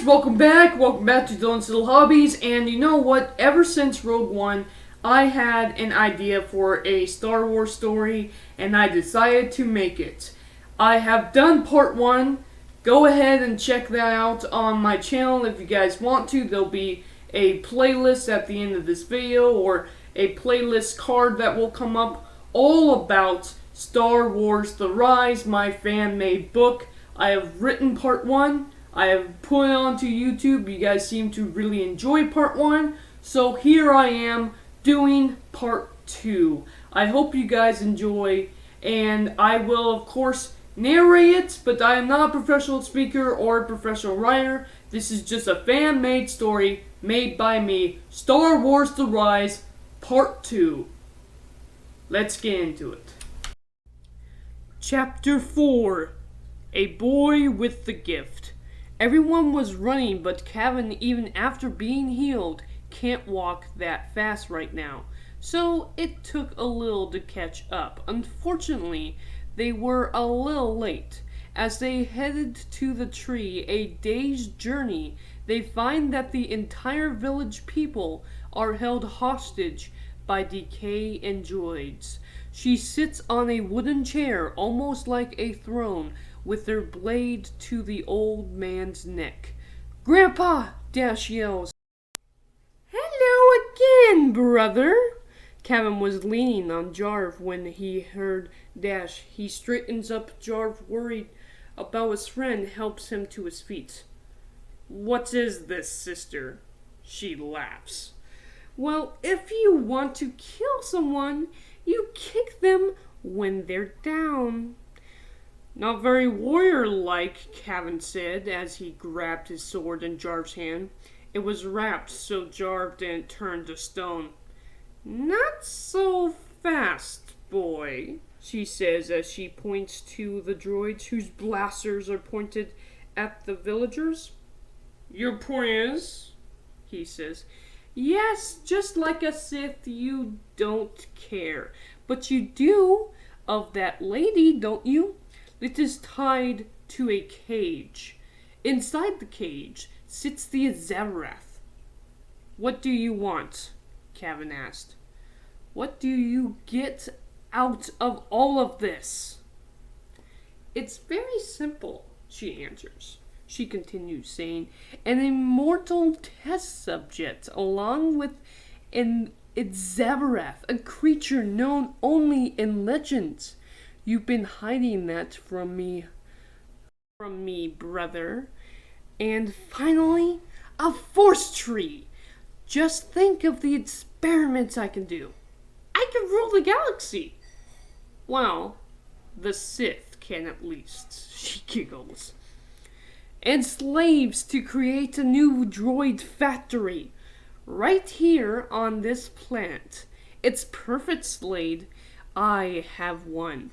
welcome back to Dylan's Little Hobbies, and you know what, ever since Rogue One, I had an idea for a Star Wars story, and I decided to make it. I have done part 1, go ahead and check that out on my channel if you guys want to. There'll be a playlist at the end of this video, or a playlist card that will come up, all about Star Wars The Rise, my fan-made book. I have written part 1, I have put it onto YouTube. You guys seem to really enjoy part 1, so here I am doing part 2. I hope you guys enjoy, and I will of course narrate it, but I am not a professional speaker or a professional writer. This is just a fan-made story made by me, Star Wars The Rise, part 2. Let's get into it. Chapter 4, A Boy with the Gift. Everyone was running, but Kaven, even after being healed, can't walk that fast right now. So it took a little to catch up. Unfortunately, they were a little late. As they headed to the tree, a day's journey, they find that the entire village people are held hostage by decay and droids. She sits on a wooden chair, almost like a throne, with their blade to the old man's neck. "Grandpa!" Dash yells. "Hello again, brother!" Kaven was leaning on Jarv when he heard Dash. He straightens up. Jarv, worried about his friend, helps him to his feet. "What is this, sister?" She laughs. "Well, if you want to kill someone, you kick them when they're down." "Not very warrior-like," Kaven said as he grabbed his sword in Jarv's hand. It was wrapped so Jarv didn't turn to stone. "Not so fast, boy," she says as she points to the droids whose blasters are pointed at the villagers. "Your point is?" he says. "Yes, just like a Sith, you don't care. But you do of that lady, don't you? It is tied to a cage. Inside the cage sits the Zevrath." "What do you want?" Kaven asked. "What do you get out of all of this?" "It's very simple," she answers. She continues, saying, "An immortal test subject, along with an Zevrath, a creature known only in legends. You've been hiding that from me, brother. And finally, a force tree. Just think of the experiments I can do. I can rule the galaxy." "Well, the Sith can at least," she giggles. "And slaves to create a new droid factory. Right here on this planet. It's perfect, Slade. I have one."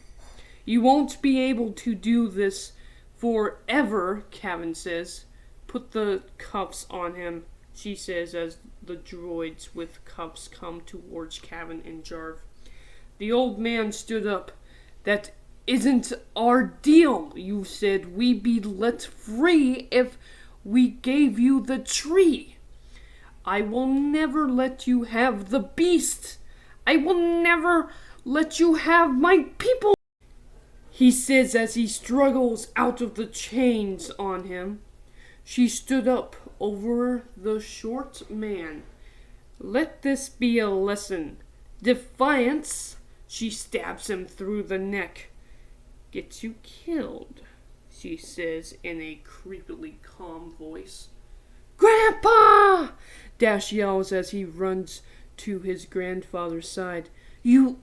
"You won't be able to do this forever," Kaven says. "Put the cuffs on him," she says as the droids with cuffs come towards Kaven and Jarv. The old man stood up. "That isn't our deal. You said we'd be let free if we gave you the tree." "I will never let you have the beast. I will never let you have my people," he says as he struggles out of the chains on him. She stood up over the short man. "Let this be a lesson. Defiance," she stabs him through the neck, "gets you killed," she says in a creepily calm voice. "Grandpa!" Dash yells as he runs to his grandfather's side. You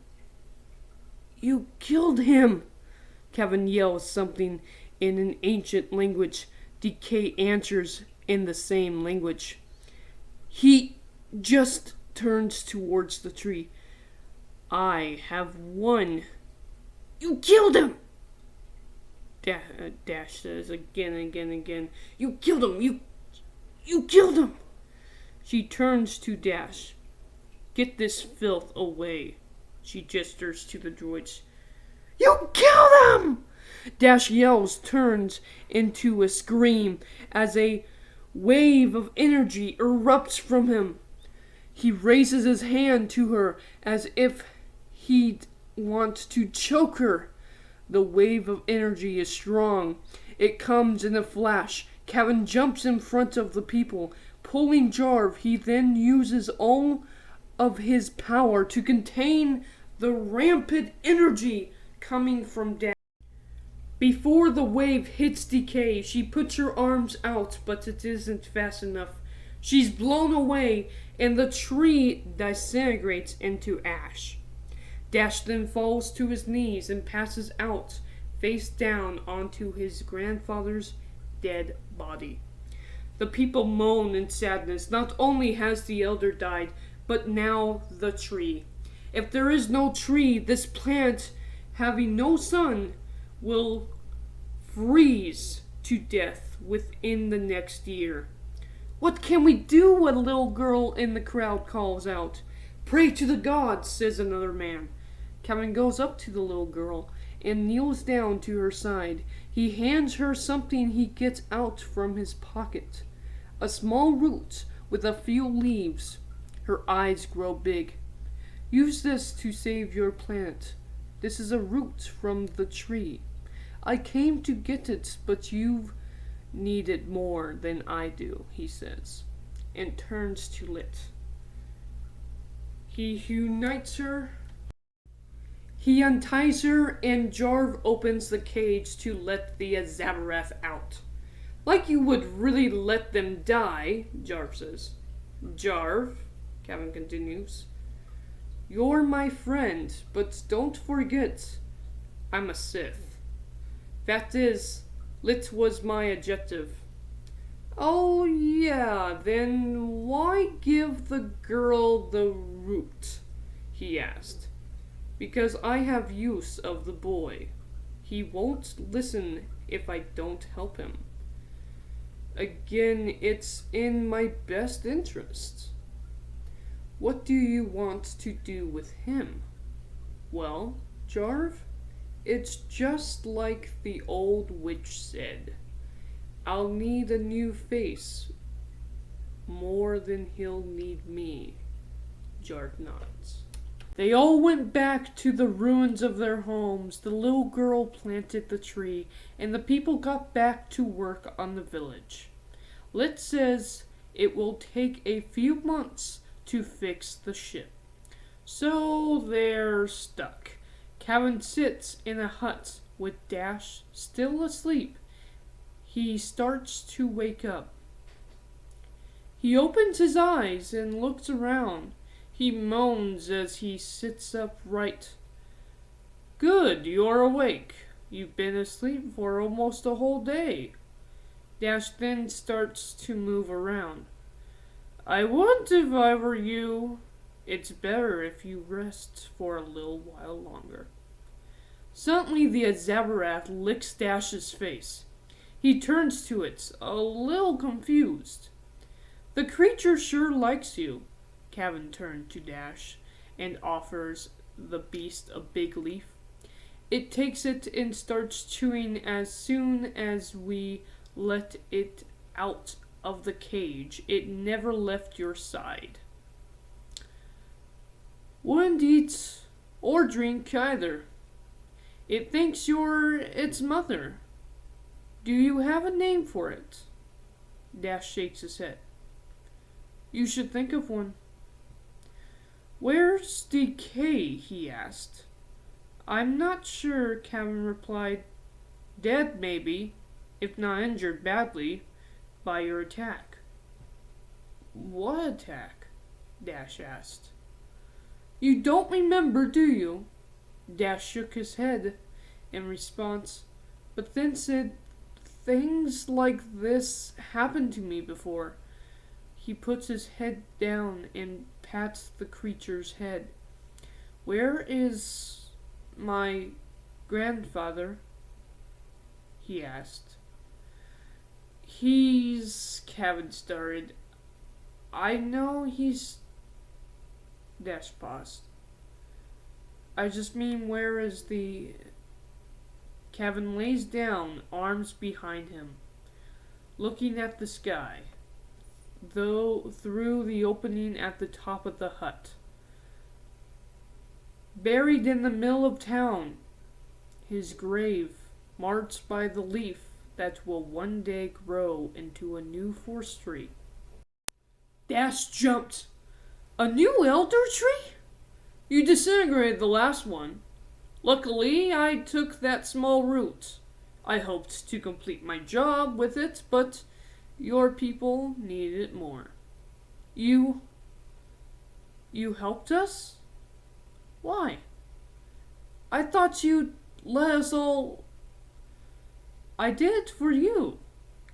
killed him!" Kaven yells something in an ancient language. Decay answers in the same language. He just turns towards the tree. "I have won." "You killed him!" Dash says again and again and again. "You killed him! You killed him!" She turns to Dash. "Get this filth away." She gestures to the droids. "You killed him!" Dash yells, turns into a scream as a wave of energy erupts from him. He raises his hand to her as if he'd want to choke her. The wave of energy is strong. It comes in a flash. Kaven jumps in front of the people, pulling Jarv. He then uses all of his power to contain the rampant energy coming from Dash. Before the wave hits Decay, she puts her arms out, but it isn't fast enough. She's blown away, and the tree disintegrates into ash. Dash then falls to his knees and passes out, face down onto his grandfather's dead body. The people moan in sadness. Not only has the elder died, but now the tree. If there is no tree, this plant, having no sun, will freeze to death within the next year. What can we do? A little girl in the crowd calls out. Pray to the gods, says another man. Kaven goes up to the little girl and kneels down to her side. He hands her something he gets out from his pocket. A small root with a few leaves. Her eyes grow big. Use this to save your plant. This is a root from the tree. I came to get it, but you need it more than I do, he says, and turns to Lit. He unites her. He unties her, and Jarv opens the cage to let the Azabarath out. Like you would really let them die, Jarv says. Jarv, Kaven continues, you're my friend, but don't forget, I'm a Sith. Fact is, Lit was my objective. Oh yeah, then why give the girl the root? He asked. Because I have use of the boy. He won't listen if I don't help him. Again, it's in my best interest. What do you want to do with him? Well, Jarv, it's just like the old witch said. I'll need a new face more than he'll need me. Jarv nods. They all went back to the ruins of their homes. The little girl planted the tree, and the people got back to work on the village. Lit says it will take a few months to fix the ship. So they're stuck. Kaven sits in a hut with Dash still asleep. He starts to wake up. He opens his eyes and looks around. He moans as he sits upright. Good, you're awake. You've been asleep for almost a whole day. Dash then starts to move around. I would if I were you. It's better if you rest for a little while longer. Suddenly the Azabarath licks Dash's face. He turns to it, a little confused. The creature sure likes you. Kaven turned to Dash and offers the beast a big leaf. It takes it and starts chewing as soon as we let it out of the cage. It never left your side. Wouldn't eat or drink either. It thinks you're its mother. Do you have a name for it? Dash shakes his head. You should think of one. Where's Decay? He asked. I'm not sure, Kaven replied. Dead, maybe, if not injured badly, by your attack. What attack? Dash asked. You don't remember, do you? Dash shook his head in response, but then said, things like this happened to me before. He puts his head down and pats the creature's head. Where is my grandfather? He asked. Kaven started. I know he's... Dash paused. I just mean, where is the... Kaven lays down, arms behind him, looking at the sky. though through the opening at the top of the hut. Buried in the middle of town, his grave marked by the leaf that will one day grow into a new forest tree. Dash jumped. A new elder tree? You disintegrated the last one. Luckily, I took that small root. I hoped to complete my job with it, but your people needed it more. You helped us? Why? I thought you'd let us all... I did it for you,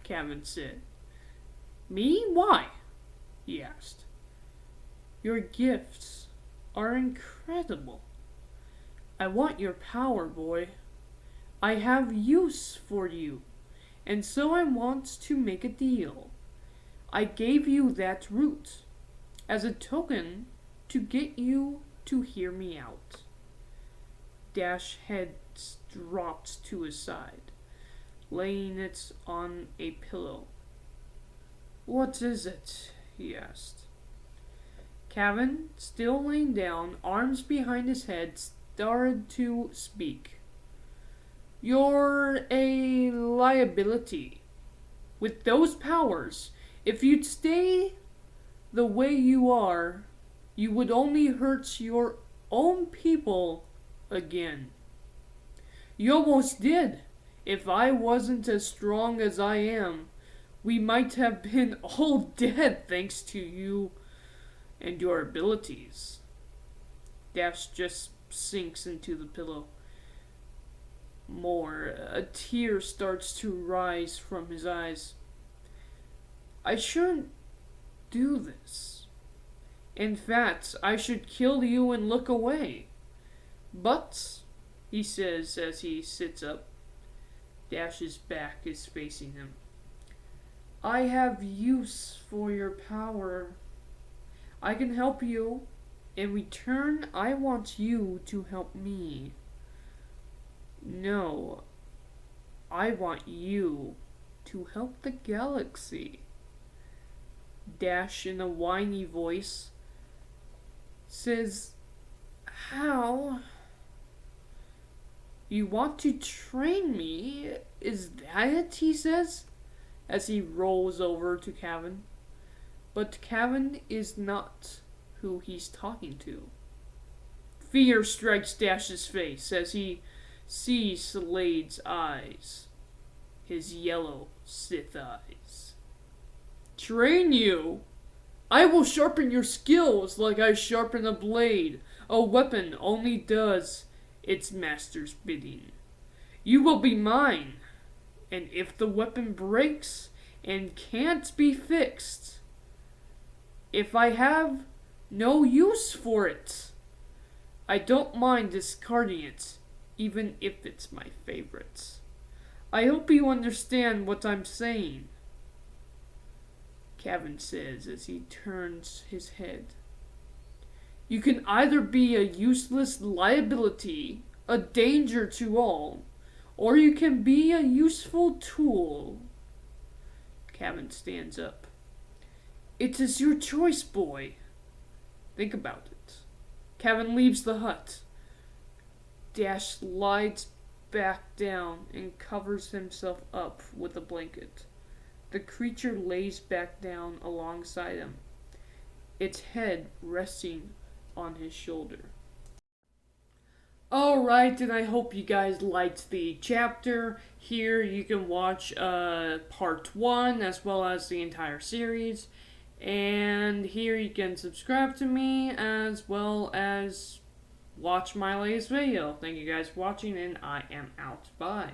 Kaven said. Me? Why? He asked. Your gifts are incredible. I want your power, boy. I have use for you, and so I want to make a deal. I gave you that root as a token to get you to hear me out. Dash head dropped to his side, laying it on a pillow. What is it? He asked. Kaven, still laying down, arms behind his head, started to speak. You're a liability. With those powers, if you'd stay the way you are, you would only hurt your own people again. You almost did. If I wasn't as strong as I am, we might have been all dead thanks to you and your abilities. Dash just sinks into the pillow. More. A tear starts to rise from his eyes. I shouldn't do this. In fact, I should kill you and look away. But, he says as he sits up, Dash's back is facing him. I have use for your power. I can help you. In return, I want you to help me. No, I want you to help the galaxy. Dash, in a whiny voice, says, How? You want to train me? Is that it? He says, as he rolls over to Kaven. But Kaven is not who he's talking to. Fear strikes Dash's face as he sees Slade's eyes. His yellow sith eyes. Train you? I will sharpen your skills like I sharpen a blade. A weapon only does its master's bidding. You will be mine, and if the weapon breaks and can't be fixed, if I have no use for it, I don't mind discarding it, even if it's my favorite. I hope you understand what I'm saying, Kaven says as he turns his head. You can either be a useless liability, a danger to all, or you can be a useful tool. Kaven stands up. It is your choice, boy. Think about it. Kaven leaves the hut. Dash slides back down and covers himself up with a blanket. The creature lays back down alongside him, its head resting on his shoulder. Alright, and I hope you guys liked the chapter. Here you can watch part 1 as well as the entire series. And here you can subscribe to me as well as watch my latest video. Thank you guys for watching, and I am out. Bye.